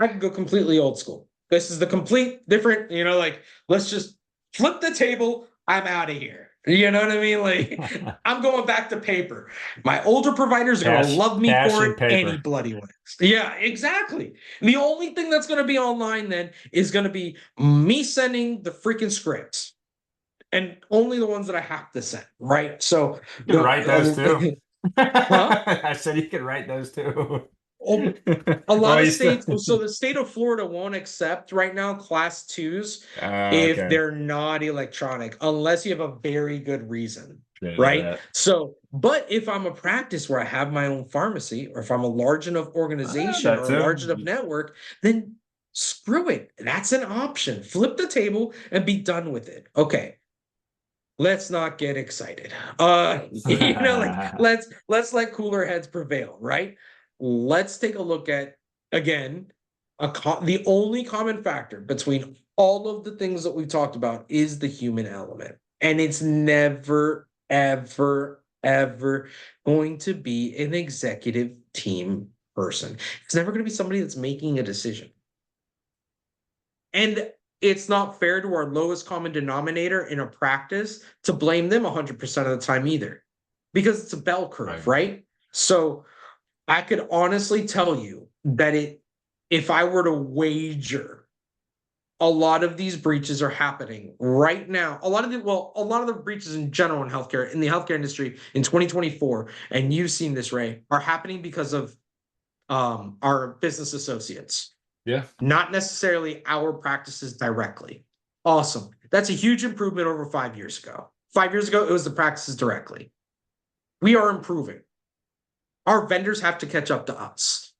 I could go completely old school. This is the complete different, like, let's just flip the table. I'm out of here. You know what I mean? Like, I'm going back to paper. My older providers are going to love me Cash for and it any paper. bloody way. Yeah, exactly. The only thing that's going to be online then is going to be me sending the freaking scripts, and only the ones that I have to send, right? So You can write those too. the huh? I said you can write those too. Oh, a lot Well, of you still. states, so the state of Florida won't accept right now class twos if Okay. they're not electronic, unless you have a very good reason, Didn't know right? that. So, but if I'm a practice where I have my own pharmacy, or if I'm a large enough organization That or a large enough too. network, then screw it. That's an option. Flip the table and be done with it. Okay, let's not get excited. Like, let's let cooler heads prevail, right? Let's take a look at, again, the only common factor between all of the things that we've talked about is the human element, and it's never, ever, ever going to be an executive team person. It's never going to be somebody that's making a decision. And it's not fair to our lowest common denominator in a practice to blame them 100% of the time either, because it's a bell curve, Right. right? So I could honestly tell you that if I were to wager, a lot of these breaches are happening right now. A lot of the breaches in general in healthcare, in the healthcare industry in 2024, and you've seen this, Ray, are happening because of our business associates, Yeah. not necessarily our practices directly. Awesome. That's a huge improvement over 5 years ago. 5 years ago, it was the practices directly. We are improving. Our vendors have to catch up to us.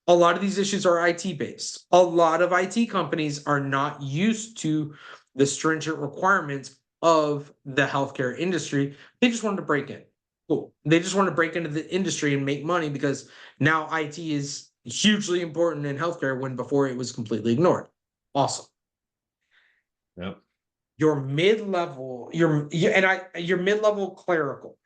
A lot of these issues are IT based. A lot of IT companies are not used to the stringent requirements of the healthcare industry. They just wanted to break in. Cool. They just want to break into the industry and make money because now IT is hugely important in healthcare when before it was completely ignored. Awesome. Yep. Your mid-level, your mid-level clerical,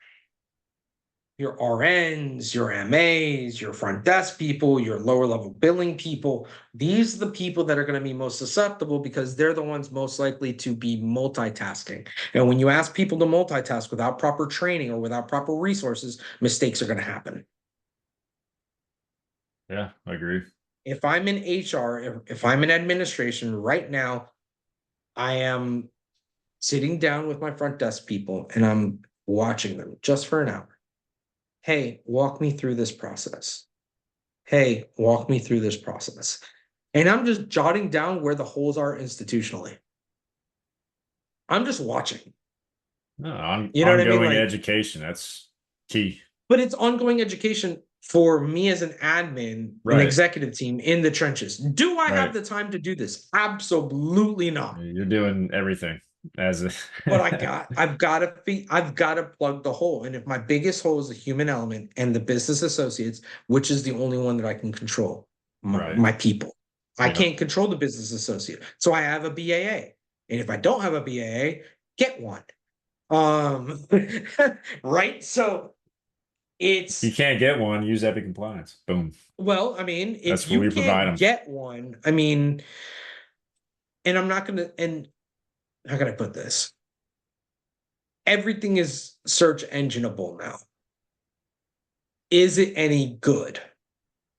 your RNs, your MAs, your front desk people, your lower level billing people. These are the people that are going to be most susceptible because they're the ones most likely to be multitasking. And when you ask people to multitask without proper training or without proper resources, mistakes are going to happen. Yeah, I agree. If I'm in HR, if I'm in administration right now, I am sitting down with my front desk people and I'm watching them just for an hour. Hey, walk me through this process. Hey, walk me through this process. And I'm just jotting down where the holes are institutionally. I'm just watching. No, You know what I mean? ongoing Like, education. That's key. but it's ongoing education for me as an admin, an Right. executive team in the trenches. Do I have Right. the time to do this? Absolutely not. You're doing everything as a But I've got to plug the hole. And if my biggest hole is the human element and the business associates, which is the only one that I can control, right. my people. I Yep. can't control the business associate. So I have a BAA. And if I don't have a BAA, get one. Um, right? So If you it's, can't get one, use Epic Compliance. Boom. well, I mean, if That's what you we provide can't them. get one, I mean, and I'm not gonna, and how can I put this? Everything is search engineable now. Is it any good?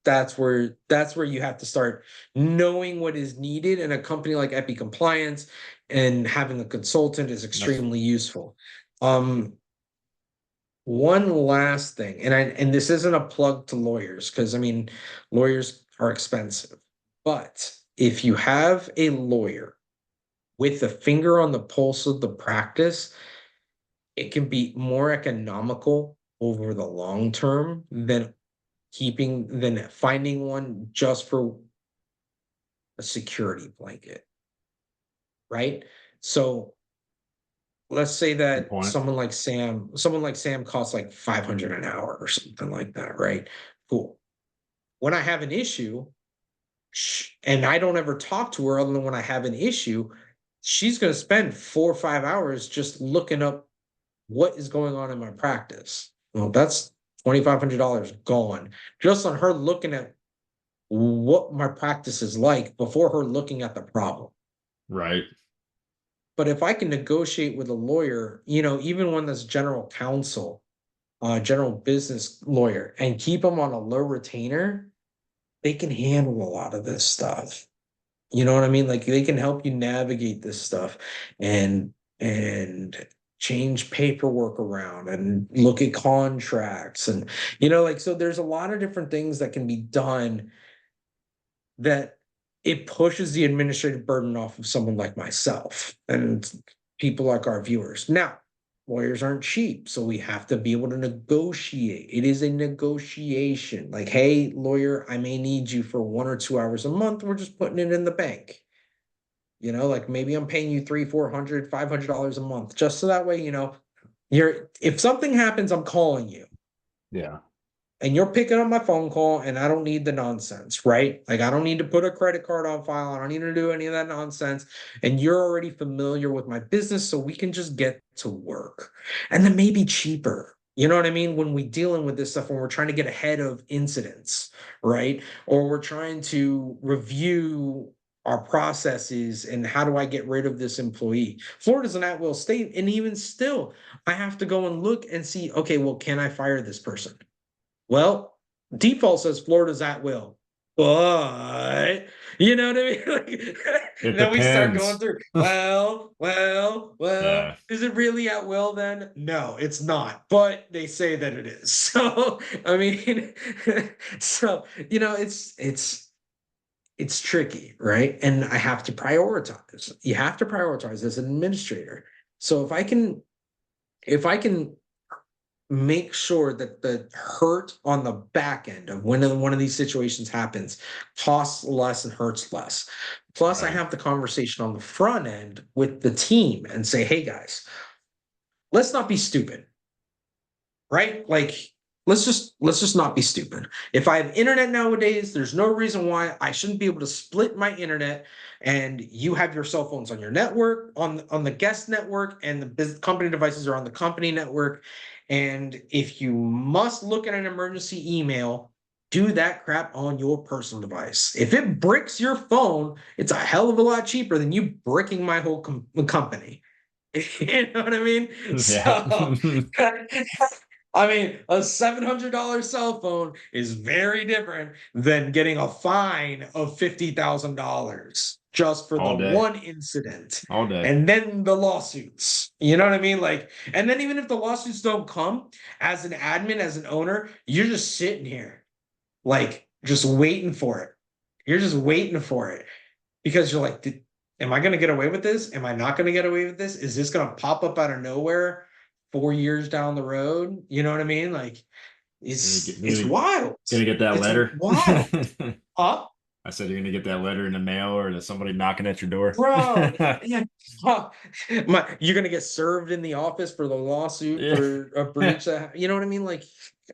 That's where you have to start knowing what is needed, and a company like Epi Compliance and having a consultant is That's extremely useful. Um, one last thing, and this isn't a plug to lawyers, because I mean lawyers are expensive, but if you have a lawyer with a finger on the pulse of the practice, it can be more economical over the long term than finding one just for a security blanket, right? So let's say a good that point. someone like Sam costs like 500 an hour or something like that, right? Cool. When I have an issue, and I don't ever talk to her other than when I have an issue, she's going to spend 4 or 5 hours just looking up what is going on in my practice. Well, that's $2,500 gone just on her looking at what my practice is like before her looking at the problem. Right. But if I can negotiate with a lawyer, even when that's general counsel, general business lawyer, and keep them on a low retainer, they can handle a lot of this stuff. You know what I mean? Like they can help you navigate this stuff and change paperwork around and look at contracts and like so there's a lot of different things that can be done that it pushes the administrative burden off of someone like myself and people like our viewers. Now, lawyers aren't cheap, so we have to be able to negotiate. It is a negotiation. Like, hey, lawyer, I may need you for 1 or 2 hours a month. We're just putting it in the bank. Like maybe I'm paying you 300, 400, $500 a month, just so that way, if something happens, I'm calling you Yeah. and you're picking up my phone call and I don't need the nonsense, right? Like I don't need to put a credit card on file. I don't need to do any of that nonsense. And you're already familiar with my business, so we can just get to work. And then maybe cheaper. You know what I mean? When we dealing with this stuff, when we're trying to get ahead of incidents, right? Or we're trying to review our processes and how do I get rid of this employee? Florida's an at-will state, and even still, I have to go and look and see, okay, well, can I fire this person? Well, default says Florida's at will. But you know what I mean? It Then we start going depends. through, well, Yeah. is it really at will then? No, it's not. But they say that it is. So I mean, so it's tricky, right? And I have to prioritize. You have to prioritize as an administrator. So if I can make sure that the hurt on the back end of when one of these situations happens costs less and hurts less. Plus, I Right. have the conversation on the front end with the team and say, hey guys, let's not be stupid, right? Like let's just not be stupid. If I have internet nowadays, there's no reason why I shouldn't be able to split my internet and you have your cell phones on your network, on the guest network, and the company devices are on the company network. And if you must look at an emergency email, do that crap on your personal device. If it bricks your phone, it's a hell of a lot cheaper than you bricking my whole company. You know what I mean? Yeah. So I mean, a $700 cell phone is very different than getting a fine of $50,000 just for the All day. one incident. All day. And then the lawsuits. You know what I mean? Like, and then even if the lawsuits don't come, as an admin, as an owner, you're just sitting here, like, just waiting for it. You're just waiting for it because you're like, am I going to get away with this? Am I not going to get away with this? Is this going to pop up out of nowhere 4 years down the road? You know what I mean? Like it's You're wild. gonna get that It's letter. wild. Huh? I said you're gonna get that letter in the mail or to somebody knocking at your door. Bro, yeah. Huh. You're gonna get served in the office for the lawsuit Yeah. for a breach. You know what I mean? Like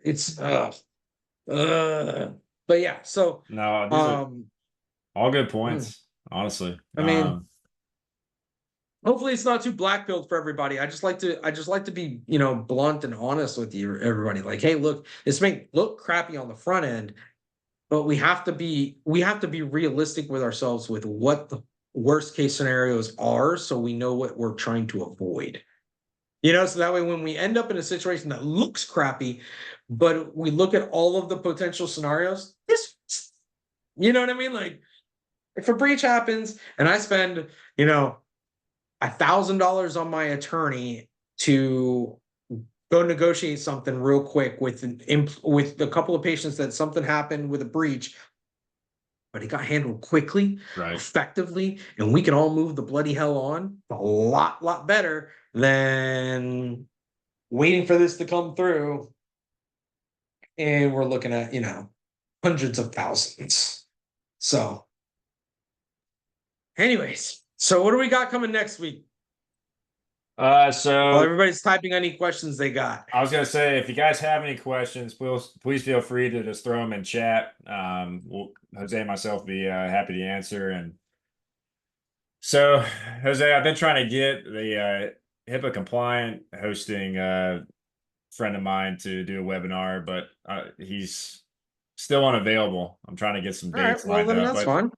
it's but yeah, so No, these are um all good hmm, points, honestly. I mean hopefully it's not too black pilled for everybody. I just like to be, blunt and honest with you, everybody. Like, hey, look, this may look crappy on the front end, but we have to be realistic with ourselves with what the worst case scenarios are so we know what we're trying to avoid. So that way when we end up in a situation that looks crappy, but we look at all of the potential scenarios, you know what I mean? Like if a breach happens and I spend, you know, $1,000 on my attorney to go negotiate something real quick with a couple of patients that something happened with a breach, but it got handled quickly, right. effectively, and we can all move the bloody hell on. A lot better than waiting for this to come through, and we're looking at hundreds of thousands. So, anyways, so what do we got coming next week? Well, So everybody's typing any questions they got. I was gonna say, if you guys have any questions, please feel free to just throw them in chat. Jose and myself be happy to answer. And so, Jose, I've been trying to get the HIPAA compliant hosting friend of mine to do a webinar, but he's still unavailable. I'm trying to get some All right, dates well lined then up, that's but fine.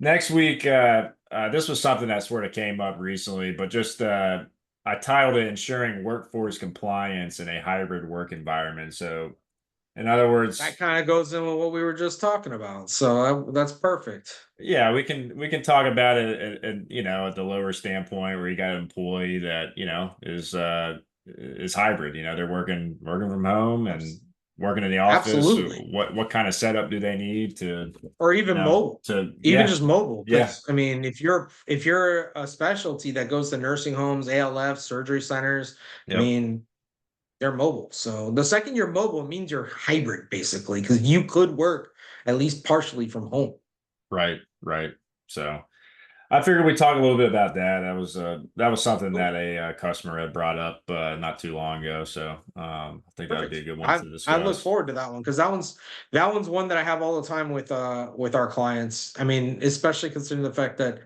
next week, this was something that sort of came up recently, but just I titled it "Ensuring Workforce Compliance in a Hybrid Work Environment." So, in other That words, kind of goes in with what we were just talking about. So that's perfect. yeah, we can talk about it at the lower standpoint where you got an employee that is hybrid. They're working from home and Abs- working in the office. So Absolutely. what kind of setup do they need to Or even mobile. to Even yeah just mobile. yeah Because I mean, if you're a specialty that goes to nursing homes, ALF, surgery centers, I yep mean, they're mobile. So the second you're mobile, it means you're hybrid basically, because you could work at least partially from home. right. So. I figured we'd talk a little bit about that. That was something Cool. that a customer had brought up not too long ago. So I think that would be Perfect. a good one I to I look discuss. forward to that one because that one's one that I have all the time with our clients. I mean, especially considering the fact that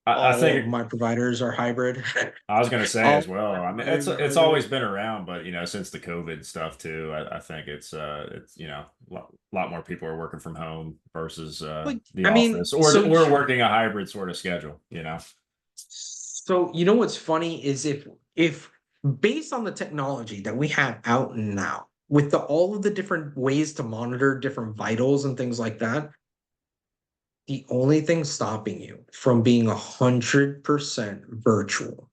I all of think my providers are hybrid. I was going to say All as of well. my I mean, it's providers are it's hybrid. always been around, but since the COVID stuff too, I think it's a lot more people are working from home versus Like, the I mean, office or working a hybrid sort of schedule. so you know what's funny is if based on the technology that we have out now, with all of the different ways to monitor different vitals and things like that, the only thing stopping you from being 100% virtual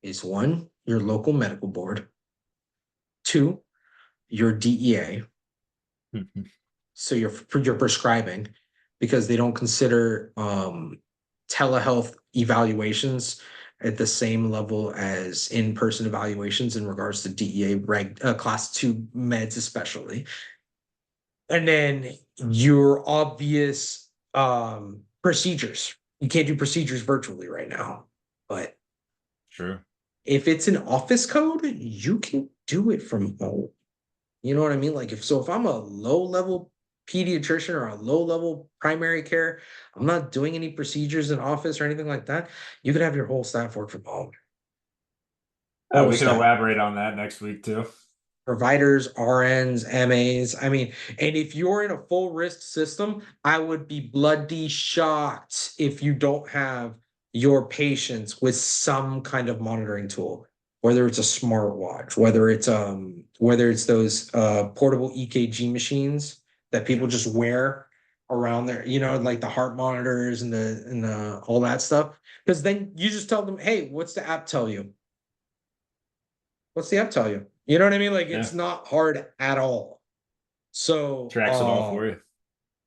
is one, your local medical board, two, your DEA, so you're prescribing because they don't consider telehealth evaluations at the same level as in-person evaluations in regards to DEA class 2 meds especially. And then your obvious procedures. You can't do procedures virtually right now, but True. if it's an office code, you can do it from home. You know what I mean? Like if I'm a low level pediatrician or a low level primary care, I'm not doing any procedures in office or anything like that. You could have your whole staff work from home. Whole We can staff. elaborate on that next week too. Providers, RNs, MAs. I mean, and if you're in a full risk system, I would be bloody shocked if you don't have your patients with some kind of monitoring tool, whether it's a smartwatch, whether it's those portable EKG machines that people just wear around there, like the heart monitors and the all that stuff. Because then you just tell them, hey, what's the app tell you? What's the app tell you? You know what I mean? Like Yeah, it's not hard at all. So tracks it all for you.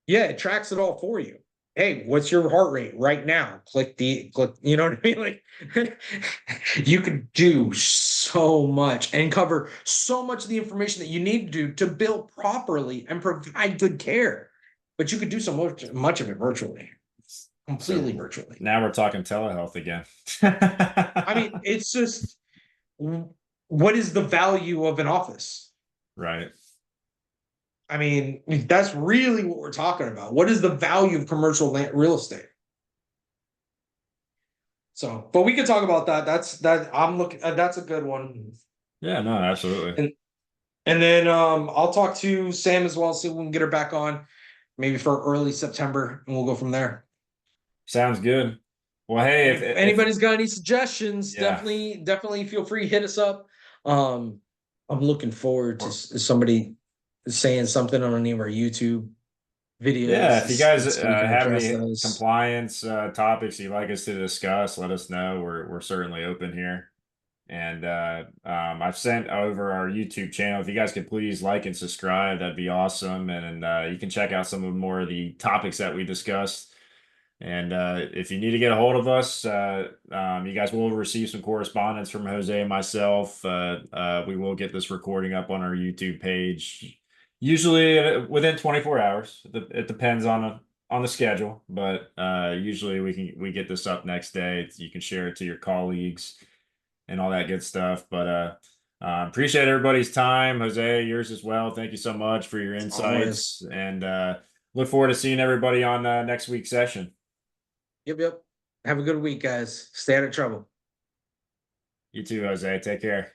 yeah, it tracks it all for you. Hey, what's your heart rate right now? Click, you know what I mean? Like you could do so much and cover so much of the information that you need to do to bill properly and provide good care. But you could do so much of it virtually, completely So virtually. now we're talking telehealth again. I mean, it's just what is the value of an office? Right. I mean, that's really what we're talking about. What is the value of commercial real estate? So, but we could talk about that. I'm looking. That's a good one. Yeah, no, absolutely. And and then I'll talk to Sam as well. See if we can get her back on, maybe for early September, and we'll go from there. Sounds good. Well, hey, And if if if anybody's got any suggestions, yeah, definitely feel free to hit us up. Um, I'm looking forward to or somebody saying something on any of our YouTube yeah, videos, if you guys so we can have address any those. compliance topics you'd like us to discuss, let us know. We're certainly open here. And I've sent over our YouTube channel. If you guys could please like and subscribe, that'd be awesome. And you can check out some of more of the topics that we discussed. And if you need to get a hold of us, you guys will receive some correspondence from Jose and myself. We will get this recording up on our YouTube page, usually within 24 hours. It depends on the schedule, but usually we get this up next day. You can share it to your colleagues and all that good stuff. But appreciate everybody's time, Jose, yours as well. Thank you so much for your Always. insights, and look forward to seeing everybody on next week's session. Yep, yep. Have a good week, guys. Stay out of trouble. You too, Jose. Take care.